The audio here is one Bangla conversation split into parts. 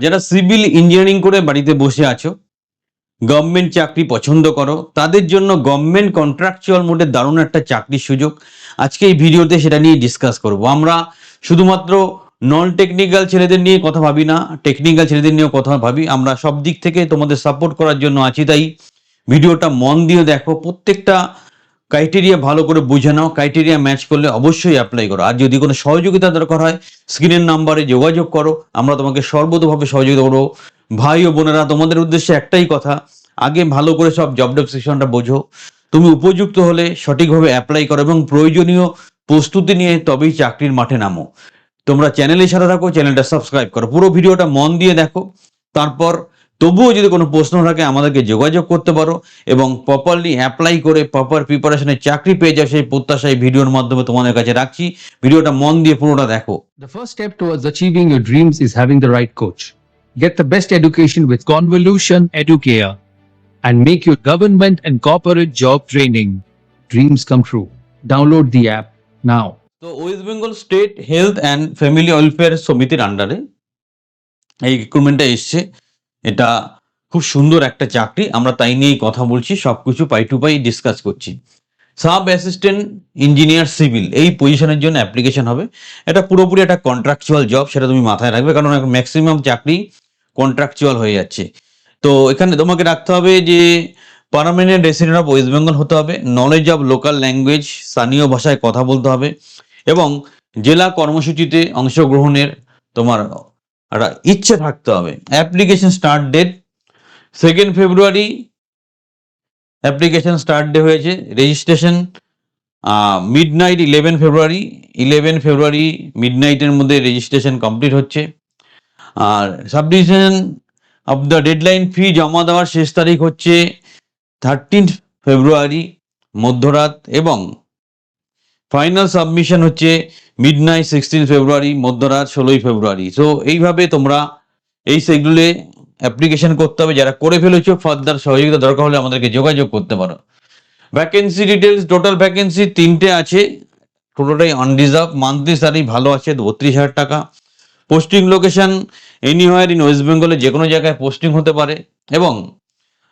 যারা সিভিল ইঞ্জিনিয়ারিং করে বাড়িতে বসে আছো, গভর্নমেন্ট চাকরি পছন্দ করো, তাদের জন্য গভর্নমেন্ট কন্ট্রাকচুয়াল মোডে দারুণ একটা চাকরির সুযোগ। আজকে এই ভিডিওতে সেটা নিয়ে ডিসকাস করব। আমরা শুধুমাত্র নন টেকনিক্যাল ছেলেদের নিয়ে কথা ভাবি না, টেকনিক্যাল ছেলেদের নিয়েও কথা ভাবি। আমরা সব দিক থেকে তোমাদের সাপোর্ট করার জন্য আছি, তাই ভিডিওটা মন দিয়ে দেখো। প্রত্যেকটা ক্রাইটেরিয়া ভালো করে বুঝে নাও, ক্রাইটেরিয়া ম্যাচ করলে অবশ্যই অ্যাপ্লাই করো। আর যদি কোনো সহযোগিতা দরকার হয়, স্ক্রিনের নাম্বারে যোগাযোগ করো, আমরা তোমাকে সর্বতোভাবে সহযোগিতা করবো। ভাই ও বোনেরা, তোমাদের উদ্দেশ্যে একটাই কথা, আগে ভালো করে সব জব ডেসক্রিপশনটা বোঝো। তুমি উপযুক্ত হলে সঠিকভাবে অ্যাপ্লাই করো এবং প্রয়োজনীয় প্রস্তুতি নিয়ে তবেই চাকরির মাঠে নামো। তোমরা চ্যানেলের সাথে থাকো, চ্যানেলটা সাবস্ক্রাইব করো, পুরো ভিডিওটা মন দিয়ে দেখো। তারপর তবুও যদি কোনো প্রশ্ন থাকে আমাদেরকে যোগাযোগ করতে পারো এবং প্রপারলি অ্যাপ্লাই করে প্রপার প্রিপারেশনে চাকরি পেয়ে যাও, সেই প্রত্যাশায় ভিডিওর মাধ্যমে তোমাদের কাছে রাখছি। ভিডিওটা মন দিয়ে পুরোটা দেখো। The first step towards achieving your dreams is having the right coach. Get the best education with Convolution Educare and make your government and corporate job training dreams come true. Download the app now. তো West Bengal state health and family welfare সমিতির আন্ডারে এই রিক্রুটমেন্টটা এসছে। এটা খুব সুন্দর একটা চাকরি, আমরা তাই নিয়েই কথা বলছি, সবকিছু পাই টু পাই ডিসকাস করছি। সাব অ্যাসিস্ট্যান্ট ইঞ্জিনিয়ার সিভিল এই পজিশনের জন্য অ্যাপ্লিকেশন হবে। এটা পুরোপুরি একটা কন্ট্রাকচুয়াল জব, সেটা তুমি মাথায় রাখবে, কারণ ম্যাক্সিমাম চাকরি কন্ট্রাকচুয়াল হয়ে যাচ্ছে। তো এখানে তোমাকে রাখতে হবে যে permanent resident of West Bengal হতে হবে, নলেজ অফ লোকাল ল্যাঙ্গুয়েজ, স্থানীয় ভাষায় কথা বলতে হবে এবং জেলা কর্মসূচিতে অংশগ্রহণের তোমার একটা ইচ্ছে থাকতে হবে। অ্যাপ্লিকেশন স্টার্ট ডেট 2 ফেব্রুয়ারি অ্যাপ্লিকেশন স্টার্ট ডে হয়েছে। রেজিস্ট্রেশন মিডনাইট 11 ফেব্রুয়ারি মিডনাইটের মধ্যে রেজিস্ট্রেশন কমপ্লিট হচ্ছে। আর সাবডিভিশন অফ দ্য ডেডলাইন ফি জমা দেওয়ার শেষ তারিখ হচ্ছে 13 ফেব্রুয়ারি মধ্যরাত এবং ফাইনাল সাবমিশন হচ্ছে মিডনাইট 16 ফেব্রুয়ারি মধ্যরাত 16 ফেব্রুয়ারি। সো এইভাবে তোমরা এই সেগুলো অ্যাপ্লিকেশন করতে হবে। যারা করে ফেলেছো, ফার্দার সহযোগিতা দরকার হলে আমাদেরকে যোগাযোগ করতে পারো। ভ্যাকেন্সি ডিটেলস, টোটাল ভ্যাকেন্সি 3টে আছে, টোটালটাই আনরিজার্ভ। মান্থলি স্যালারি ভালো আছে 32,000 টাকা। Posting location anywhere in West বেঙ্গলে, যে কোনো জায়গায় পোস্টিং হতে পারে এবং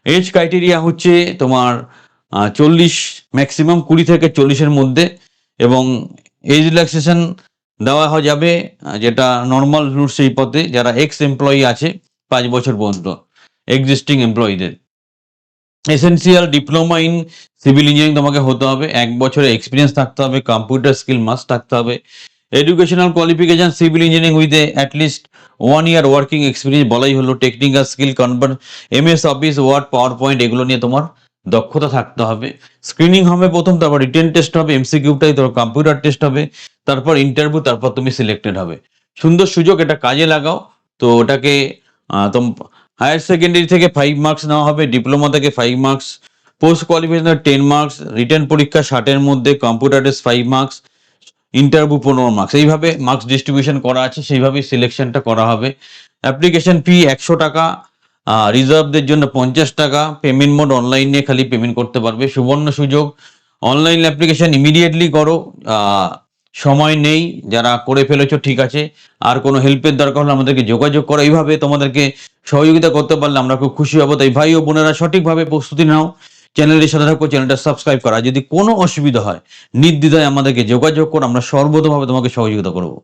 এজ ক্রাইটেরিয়া হচ্ছে তোমার 40, ম্যাক্সিমাম 20 থেকে 40-এর মধ্যে এবং এজ রিল্যাক্সেশন দেওয়া যাবে যেটা নর্মাল রুট, সেই পথে যারা এক্স এমপ্লয়ি আছে 5 বছর পর্যন্ত এক্সিস্টিং এমপ্লয়িদের। Essential diploma in civil engineering তোমাকে হতে হবে, 1 বছরের এক্সপিরিয়েন্স থাকতে হবে, কম্পিউটার স্কিল মাস্ট থাকতে হবে। Educational qualification civil engineering with at least 1 year working experience, বলাই হলো। Technical skill convert, MS office, word, power point, এগুলো নিয়ে তোমার দক্ষতা থাকতে হবে। স্ক্রিনিং হবে প্রথম, তারপর রিটেন টেস্ট হবে, এমসিকিউটাই তারপর কম্পিউটার টেস্ট হবে, তারপর ইন্টারভিউ, তারপর তুমি সিলেক্টেড হবে। সুন্দর সুযোগ, এটা কাজে লাগাও। তো ওটাকে হায়ার সেকেন্ডারি থেকে 5 মার্কস নেওয়া হবে, ডিপ্লোমা থেকে 5 marks, post qualification 10 marks, written পরীক্ষা 60-এর মধ্যে, computer test 5 marks, interview 15 marks. এইভাবে মার্কস ডিস্ট্রিবিউশন করা আছে, সেইভাবেই সিলেকশনটা করা হবে। অ্যাপ্লিকেশন ফি 100 টাকা, রিজার্ভদের জন্য 50 টাকা। পেমেন্ট মোড অনলাইনে খালি পেমেন্ট করতে পারবে। সুবর্ণ সুযোগ, অনলাইন অ্যাপ্লিকেশন ইমিডিয়েটলি করো, সময় নেই। যারা করে ফেলেছো ঠিক আছে, আর কোনো হেল্পের দরকার হলে আমাদেরকে যোগাযোগ করো। এইভাবে তোমাদেরকে সহযোগিতা করতে পারলে আমরা খুব খুশি হব। তাই ভাই ও বোনেরা, সঠিকভাবে প্রস্তুতি নাও, চ্যানেলের সাথে থাকো, চ্যানেলটা সাবস্ক্রাইব করা। যদি কোনো অসুবিধা হয় নির্দ্বিধায় আমাদেরকে যোগাযোগ করো, আমরা সর্বতোভাবে তোমাকে সহযোগিতা করবো।